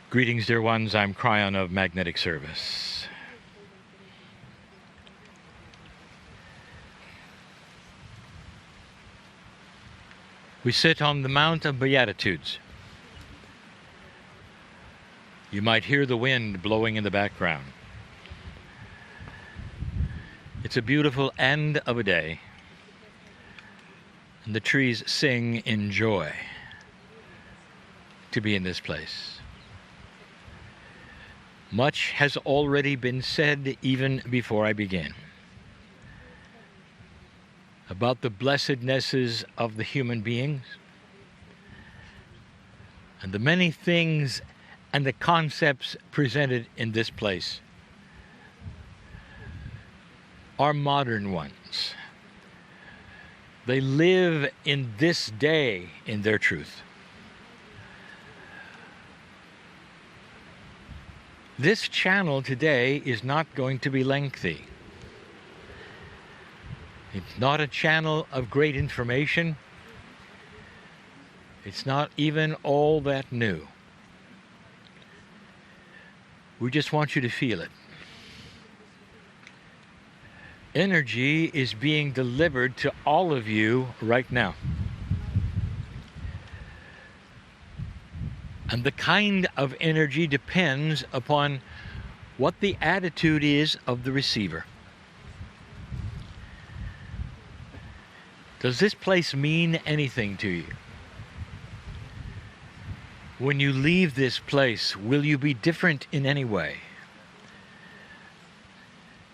Greetings, dear ones. I'm Kryon of Magnetic Service. We sit on the Mount of Beatitudes. You might hear the wind blowing in the background. It's a beautiful end of a day, and the trees sing in joy to be in this place. Much has already been said even before I begin about the blessednesses of the human beings and the many things and the concepts presented in this place are modern ones. They live in this day in their truth. This channel today is not going to be lengthy. It's not a channel of great information. It's not even all that new. We just want you to feel it. Energy is being delivered to all of you right now. And the kind of energy depends upon what the attitude is of the receiver. Does this place mean anything to you? When you leave this place, will you be different in any way?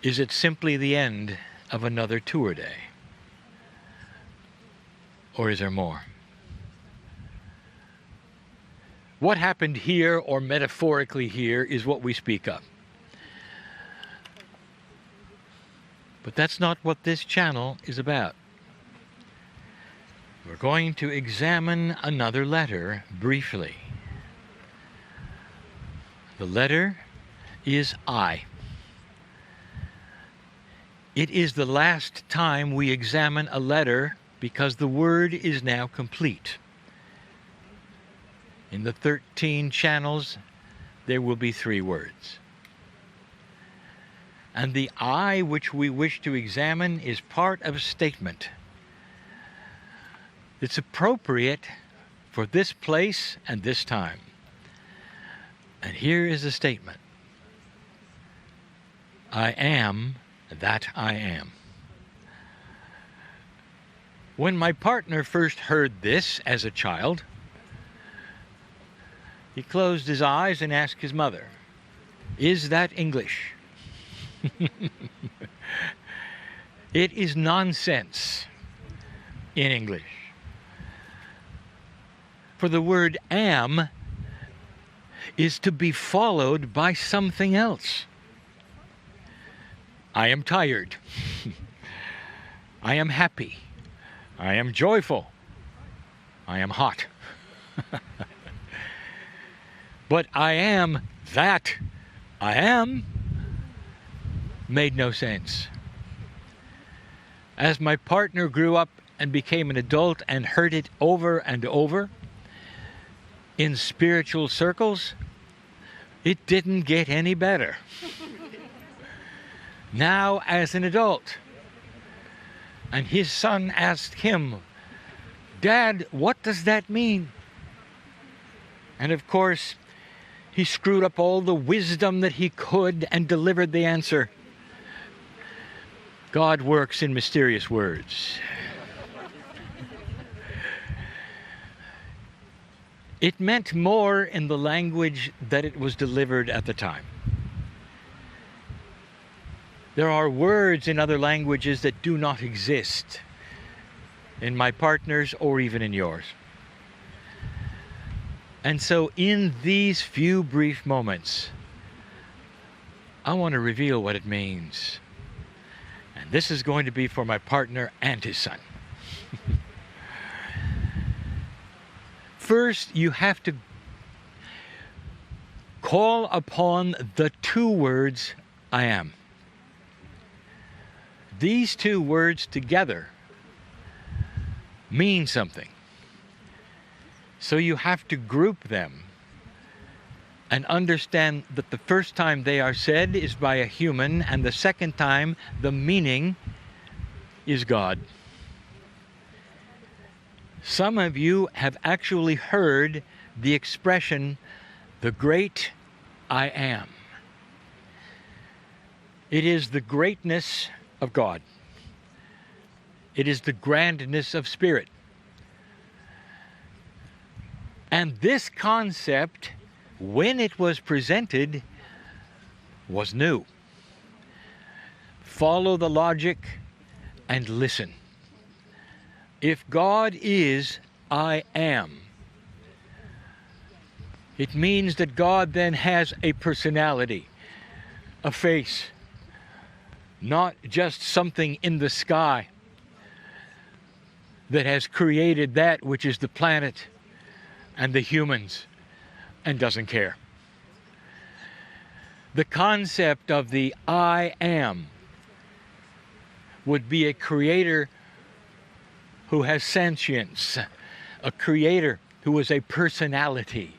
Is it simply the end of another tour day? Or is there more? What happened here, or metaphorically here, is what we speak of. But that's not what this channel is about. We're going to examine another letter briefly. The letter is I. It is the last time we examine a letter because the word is now complete. In the 13 channels, there will be 3 words. And the I which we wish to examine is part of a statement. It's appropriate for this place and this time. And here is the statement. I am that I am. When my partner first heard this as a child, he closed his eyes and asked his mother, "Is that English?" It is nonsense in English. For the word am is to be followed by something else. I am tired. I am happy. I am joyful. I am hot. But I am that I am made no sense. As my partner grew up and became an adult and heard it over and over in spiritual circles, it didn't get any better. Now, as an adult, and his son asked him, "Dad, what does that mean?" And of course, he screwed up all the wisdom that he could and delivered the answer. God works in mysterious words. It meant more in the language that it was delivered at the time. There are words in other languages that do not exist in my partner's or even in yours. And so in these few brief moments, I want to reveal what it means. And this is going to be for my partner and his son. First, you have to call upon the 2 words, I am. These 2 words together mean something. So you have to group them and understand that the first time they are said is by a human, and the second time the meaning is God. Some of you have actually heard the expression, the great I am. It is the greatness of God. It is the grandness of spirit. And this concept, when it was presented, was new. Follow the logic and listen. If God is I am, it means that God then has a personality, a face, not just something in the sky that has created that which is the planet and the humans and doesn't care. The concept of the I am would be a creator who has sentience, a creator who is a personality,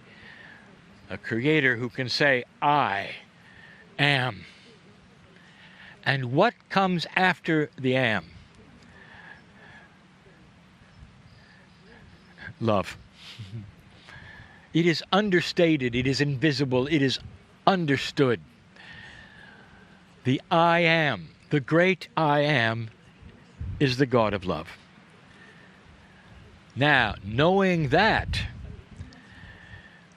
a creator who can say, I am. And what comes after the am? Love. It is understated, it is invisible, it is understood. The I am, the great I am, is the God of love. Now, knowing that,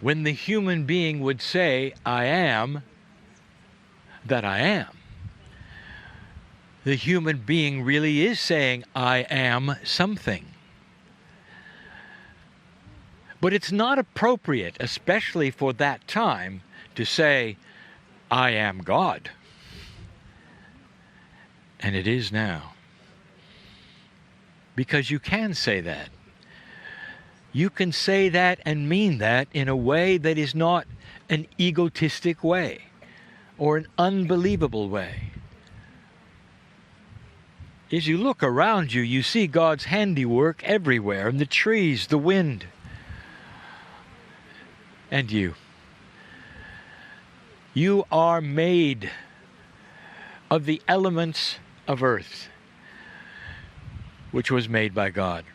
when the human being would say, I am, that I am, the human being really is saying, I am something. But it's not appropriate, especially for that time, to say, I am God. And it is now. Because you can say that. You can say that and mean that in a way that is not an egotistic way or an unbelievable way. As you look around you, you see God's handiwork everywhere, in the trees, the wind, and you. You are made of the elements of earth, which was made by God.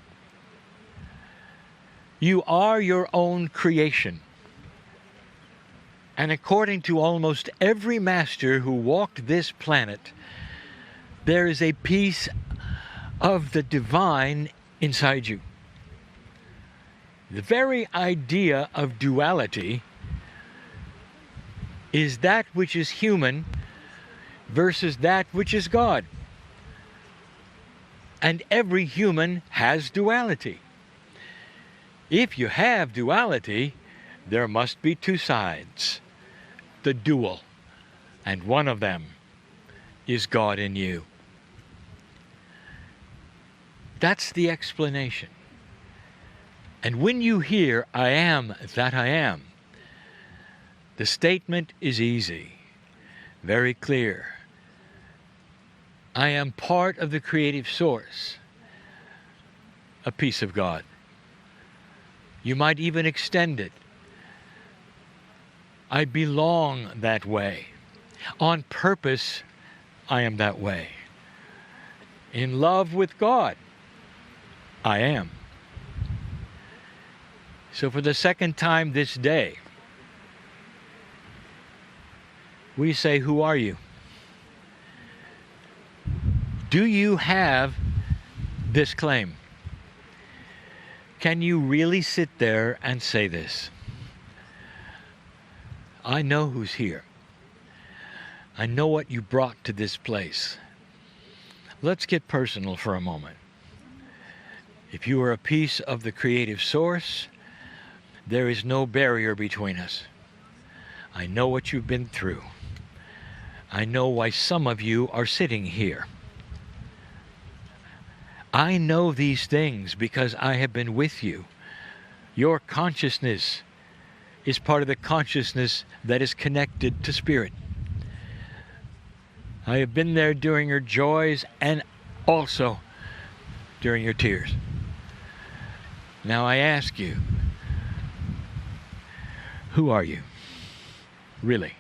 You are your own creation. And according to almost every master who walked this planet, there is a piece of the divine inside you. The very idea of duality is that which is human versus that which is God. And every human has duality. If you have duality, there must be two sides, the dual, and one of them is God in you. That's the explanation. And when you hear, I am that I am, the statement is easy, very clear. I am part of the creative source, a piece of God. You might even extend it. I belong that way. On purpose, I am that way. In love with God, I am. So for the second time this day, we say, who are you? Do you have this claim? Can you really sit there and say this? I know who's here. I know what you brought to this place. Let's get personal for a moment. If you are a piece of the creative source, there is no barrier between us. I know what you've been through. I know why some of you are sitting here. I know these things because I have been with you. Your consciousness is part of the consciousness that is connected to spirit. I have been there during your joys and also during your tears. Now I ask you, who are you? Really.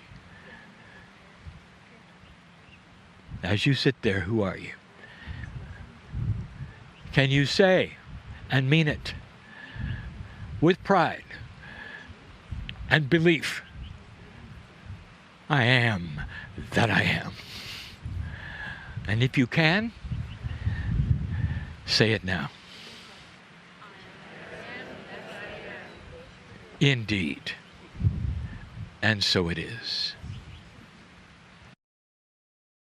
As you sit there, who are you? Can you say and mean it with pride and belief, I am that I am? And if you can, say it now. Indeed. And so it is.